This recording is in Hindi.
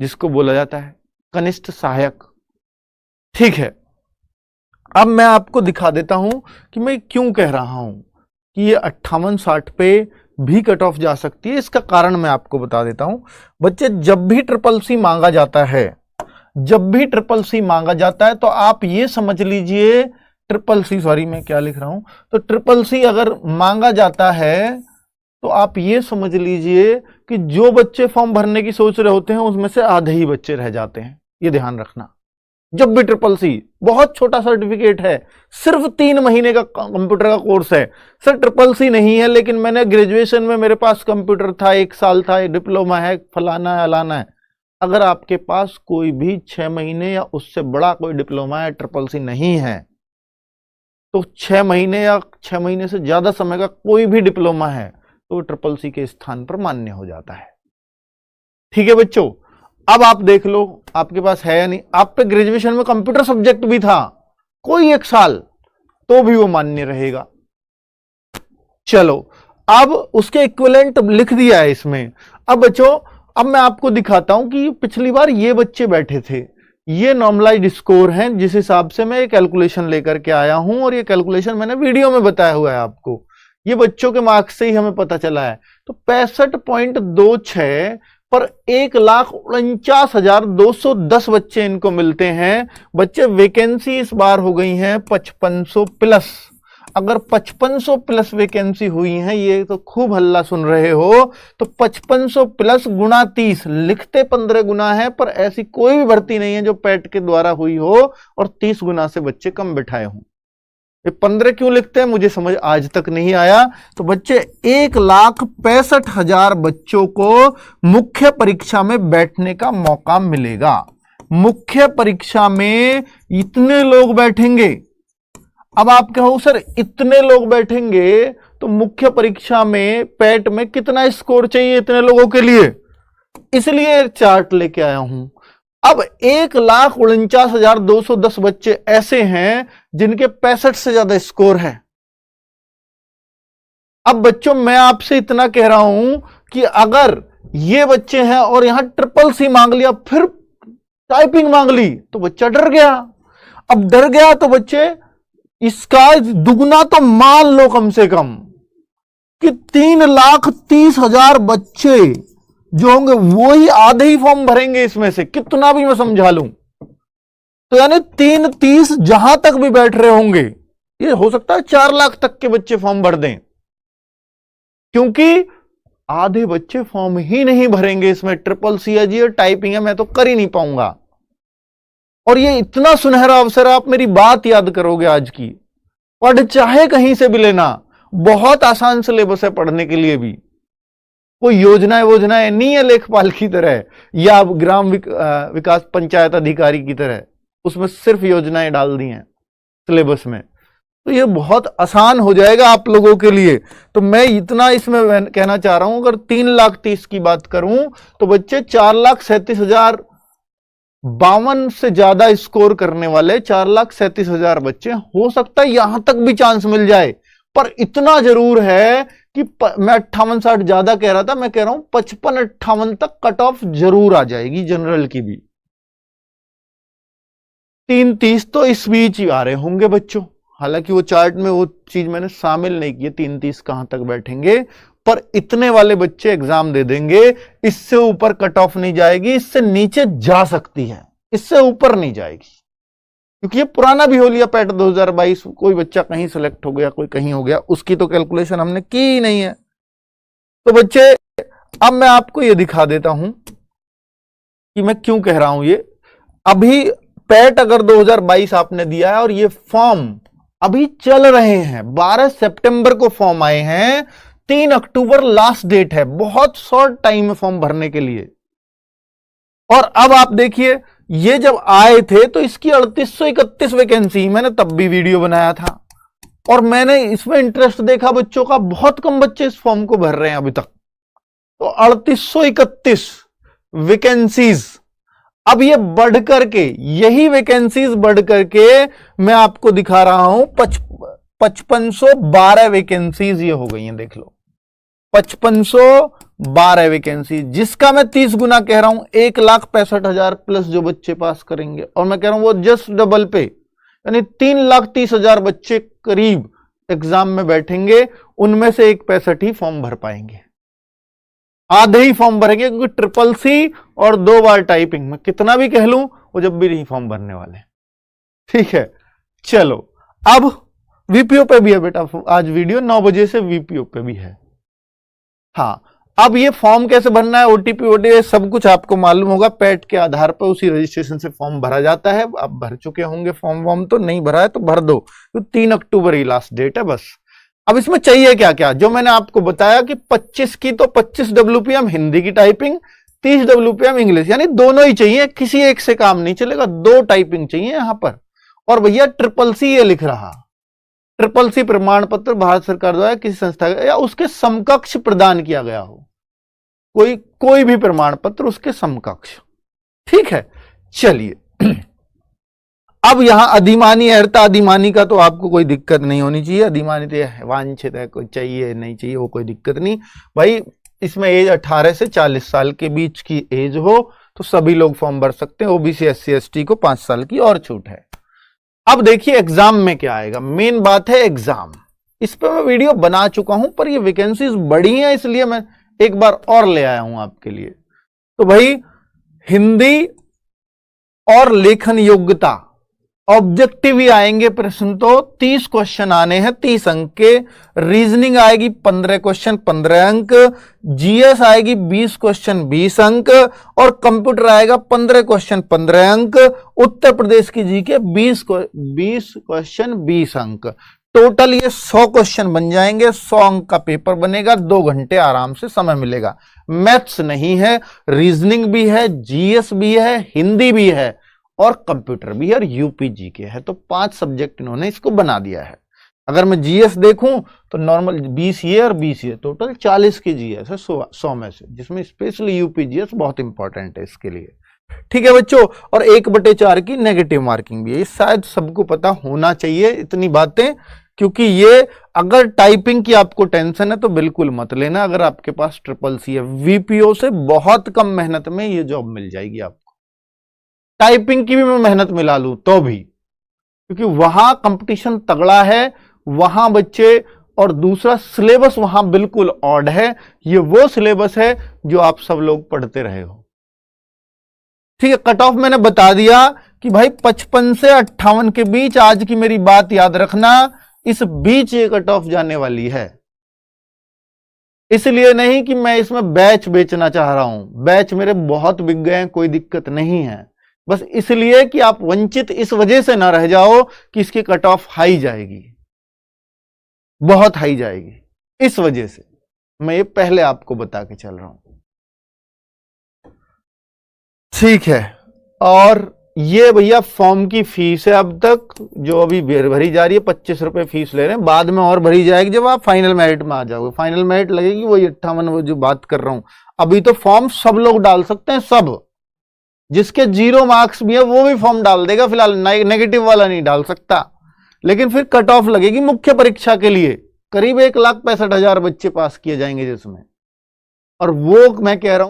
जिसको बोला जाता है कनिष्ठ सहायक। ठीक है, अब मैं आपको दिखा देता हूं कि मैं क्यों कह रहा हूं कि ये 58-60 पे भी कट ऑफ जा सकती है। इसका कारण मैं आपको बता देता हूं। बच्चे, जब भी ट्रिपल सी मांगा जाता है, जब भी ट्रिपल सी मांगा जाता है, तो आप ये समझ लीजिए ट्रिपल सी, सॉरी मैं क्या लिख रहा हूं, तो ट्रिपल सी अगर मांगा जाता है तो आप ये समझ लीजिए कि जो बच्चे फॉर्म भरने की सोच रहे होते हैं उसमें से आधे ही बच्चे रह जाते हैं। ये ध्यान रखना। जब भी ट्रिपल सी, बहुत छोटा सर्टिफिकेट है, सिर्फ 3 महीने का कंप्यूटर का कोर्स है। सर ट्रिपल सी नहीं है, लेकिन मैंने ग्रेजुएशन में मेरे पास कंप्यूटर था, 1 साल था, डिप्लोमा है, फलाना है, अलाना है। अगर आपके पास कोई भी 6 महीने या उससे बड़ा कोई डिप्लोमा है, ट्रिपल सी नहीं है, तो 6 महीने या 6 महीने से ज्यादा समय का कोई भी डिप्लोमा है तो ट्रिपल सी के स्थान पर मान्य हो जाता है। ठीक है बच्चों, अब आप देख लो आपके पास है या नहीं। आप पे ग्रेजुएशन में कंप्यूटर सब्जेक्ट भी था कोई 1 साल, तो भी वो मान्य रहेगा। चलो, अब उसके इक्विवेलेंट लिख दिया है इसमें। अब बच्चों, अब मैं आपको दिखाता हूं कि पिछली बार ये बच्चे बैठे थे, ये नॉर्मलाइज्ड स्कोर हैं, जिस हिसाब से मैं कैलकुलेशन लेकर के आया हूं, और ये कैलकुलेशन मैंने वीडियो में बताया हुआ है आपको। ये बच्चों के मार्क्स से ही हमें पता चला है। तो 65.26 पर 1,49,210 बच्चे इनको मिलते हैं। बच्चे, वैकेंसी इस बार हो गई हैं 5500 प्लस। अगर 5500 प्लस वैकेंसी हुई है, ये तो खूब हल्ला सुन रहे हो, तो 5500 प्लस गुणा 30, लिखते 15 गुना है, पर ऐसी कोई भी भर्ती नहीं है जो पैट के द्वारा हुई हो और 30 गुना से बच्चे कम बिठाए हों। ये 15 क्यों लिखते हैं मुझे समझ आज तक नहीं आया। तो बच्चे, 1,65,000 बच्चों को मुख्य परीक्षा में बैठने का मौका मिलेगा। मुख्य परीक्षा में इतने लोग बैठेंगे। अब आप कहो सर इतने लोग बैठेंगे तो मुख्य परीक्षा में पैट में कितना स्कोर चाहिए इतने लोगों के लिए, इसलिए चार्ट लेके आया हूं। अब 1,49,210 बच्चे ऐसे हैं जिनके 65 से ज्यादा स्कोर है। अब बच्चों, मैं आपसे इतना कह रहा हूं कि अगर ये बच्चे हैं और यहां ट्रिपल सी मांग लिया, फिर टाइपिंग मांग ली, तो बच्चा डर गया। अब डर गया तो बच्चे, इसका दुगना तो मान लो कम से कम कि 3,30,000 बच्चे जो होंगे वो ही आधे ही फॉर्म भरेंगे इसमें से, कितना भी मैं समझा लूं। तो यानी 3,30 जहां तक भी बैठ रहे होंगे, ये हो सकता है 4 लाख तक के बच्चे फॉर्म भर दें, क्योंकि आधे बच्चे फॉर्म ही नहीं भरेंगे इसमें। ट्रिपल सी है जी, टाइपिंग है, मैं तो कर ही नहीं पाऊंगा। और ये इतना सुनहरा अवसर, आप मेरी बात याद करोगे आज की। पढ़ चाहे कहीं से भी लेना, बहुत आसान सिलेबस है पढ़ने के लिए भी। कोई योजनाएं नहीं है लेखपाल की तरह या ग्राम विकास पंचायत अधिकारी की तरह, उसमें सिर्फ योजनाएं डाल दी हैं सिलेबस में। तो ये बहुत आसान हो जाएगा आप लोगों के लिए। तो मैं इतना इसमें कहना चाह रहा हूं, अगर 3,30,000 की बात करूं तो बच्चे 4,37,052 से ज्यादा स्कोर करने वाले 4,37,000 बच्चे, हो सकता है यहां तक भी चांस मिल जाए। पर इतना जरूर है कि मैं 58-60 ज्यादा कह रहा था, मैं कह रहा हूं 55-58 तक कट ऑफ जरूर आ जाएगी जनरल की भी। 3,30 तो इस बीच ही आ रहे होंगे बच्चों। हालांकि वो चार्ट में वो चीज मैंने शामिल नहीं की, 3,30 कहां तक बैठेंगे, पर इतने वाले बच्चे एग्जाम दे देंगे। इससे ऊपर कट ऑफ नहीं जाएगी, इससे नीचे जा सकती है, इससे ऊपर नहीं जाएगी, क्योंकि ये पुराना भी हो लिया पैट 2022। कोई बच्चा कहीं सेलेक्ट हो गया, कोई कहीं हो गया, उसकी तो कैलकुलेशन हमने की ही नहीं है। तो बच्चे, अब मैं आपको ये दिखा देता हूं कि मैं क्यों कह रहा हूं ये। अभी पैट अगर 2022 आपने दिया है और ये फॉर्म अभी चल रहे हैं, 12 सितंबर को फॉर्म आए हैं, 3 अक्टूबर लास्ट डेट है, बहुत शॉर्ट टाइम है फॉर्म भरने के लिए। और अब आप देखिए, ये जब आए थे तो इसकी 3831 वैकेंसी, मैंने तब भी वीडियो बनाया था और मैंने इसमें इंटरेस्ट देखा बच्चों का, बहुत कम बच्चे इस फॉर्म को भर रहे हैं अभी तक। तो 3831 वैकेंसीज, अब ये बढ़ करके, यही वैकेंसीज बढ़ करके मैं आपको दिखा रहा हूं 5512 वैकेंसीज ये हो गई हैं। देख लो, 5512 12 वैकेंसी, जिसका मैं 30 गुना कह रहा हूं, 1,65,000 प्लस जो बच्चे पास करेंगे, और मैं कह रहा हूं वो जस्ट डबल पे, यानी 3,30,000 बच्चे करीब एग्जाम में बैठेंगे, उनमें से 1,65 ही फॉर्म भर पाएंगे, आधे ही फॉर्म भरेंगे, क्योंकि ट्रिपल सी और 2 बार टाइपिंग में कितना भी कह लूं वो जब भी नहीं फॉर्म भरने वाले। ठीक है, चलो अब वीपीओ पे भी है बेटा, आज वीडियो 9 बजे से वीपीओ पे भी है। हाँ, अब ये फॉर्म कैसे भरना है, ओटीपी सब कुछ आपको मालूम होगा, पैट के आधार पर उसी रजिस्ट्रेशन से फॉर्म भरा जाता है। आप भर चुके होंगे फॉर्म, तो नहीं भरा है तो भर दो, तो 3 अक्टूबर ही लास्ट डेट है बस। अब इसमें चाहिए क्या क्या, जो मैंने आपको बताया कि 25 की तो 25 WPM हिंदी की टाइपिंग, 30 WPM इंग्लिश, यानी दोनों ही चाहिए, किसी एक से काम नहीं चलेगा, 2 टाइपिंग चाहिए यहां पर। और भैया ट्रिपल सी ये लिख रहा, ट्रिपल सी प्रमाण पत्र भारत सरकार द्वारा किसी संस्था या उसके समकक्ष प्रदान किया गया हो, कोई भी प्रमाण पत्र उसके समकक्ष। ठीक है, चलिए अब यहां अधिमानी अर्हता, अधिमानी का तो आपको कोई दिक्कत नहीं होनी चाहिए, अधिमानी तो वांछित है, कोई चाहिए नहीं चाहिए वो कोई दिक्कत नहीं भाई। इसमें एज 18 से 40 साल के बीच की एज हो तो सभी लोग फॉर्म भर सकते हैं, ओबीसी SC ST को 5 साल की और छूट है। अब देखिए एग्जाम में क्या आएगा, मेन बात है एग्जाम। इस पर मैं वीडियो बना चुका हूं, पर ये वैकेंसीज बढ़ी हैं इसलिए मैं एक बार और ले आया हूं आपके लिए। तो भाई हिंदी और लेखन योग्यता ऑब्जेक्टिव ही आएंगे प्रश्न, तो 30 क्वेश्चन आने हैं, 30 अंक के। रीजनिंग आएगी 15 क्वेश्चन 15 अंक, जीएस आएगी 20 क्वेश्चन 20 अंक, और कंप्यूटर आएगा 15 क्वेश्चन 15 अंक, उत्तर प्रदेश की जीके 20 क्वेश्चन 20 अंक। टोटल ये 100 क्वेश्चन बन जाएंगे, 100 अंक का पेपर बनेगा, 2 घंटे आराम से समय मिलेगा। मैथ्स नहीं है, रीजनिंग भी है, जीएस भी है, हिंदी भी है, और कंप्यूटर भी है, और यूपीजी के है। तो 5 सब्जेक्ट इन्होंने इसको बना दिया है। अगर मैं जीएस देखूं तो नॉर्मल 20 ये और 20 ये, टोटल 40 की जीएस है 100 में से, जिसमें स्पेशली यूपीजीएस बहुत इंपॉर्टेंट है इसके लिए। ठीक है बच्चों, और 1/4 की नेगेटिव मार्किंग भी है, ये शायद सबको पता होना चाहिए इतनी बातें, क्योंकि ये अगर टाइपिंग की आपको टेंशन है तो बिल्कुल मत लेना। अगर आपके पास ट्रिपल सी है, वीपीओ से बहुत कम मेहनत में ये जॉब मिल जाएगी आपको। टाइपिंग की भी मैं मेहनत मिला लूं तो भी, क्योंकि वहां कंपटीशन तगड़ा है, वहां बच्चे, और दूसरा सिलेबस वहां बिल्कुल ऑड है। ये वो सिलेबस है जो आप सब लोग पढ़ते रहे हो। ठीक है, कट ऑफ मैंने बता दिया कि भाई 55 से 58 के बीच, आज की मेरी बात याद रखना, इस बीच ये कट ऑफ जाने वाली है। इसलिए नहीं कि मैं इसमें बैच बेचना चाह रहा हूं, बैच मेरे बहुत बिक गए हैं, कोई दिक्कत नहीं है, बस इसलिए कि आप वंचित इस वजह से ना रह जाओ कि इसकी कट ऑफ हाई जाएगी, बहुत हाई जाएगी, इस वजह से मैं ये पहले आपको बता के चल रहा हूं। ठीक है, और ये भैया फॉर्म की फीस है अब तक जो अभी भरी जा रही है, 25 रुपए फीस ले रहे हैं, बाद में और भरी जाएगी जब आप फाइनल मेरिट में आ जाओगे। फाइनल मेरिट लगेगी वही 58, वो जो बात कर रहा हूं। अभी तो फॉर्म सब लोग डाल सकते हैं, सब, जिसके 0 मार्क्स भी है वो भी फॉर्म डाल देगा, फिलहाल नेगेटिव वाला नहीं डाल सकता। लेकिन फिर कट ऑफ लगेगी मुख्य परीक्षा के लिए, करीब 1,65,000 बच्चे पास किए जाएंगे जिसमें, और वो मैं कह रहा हूं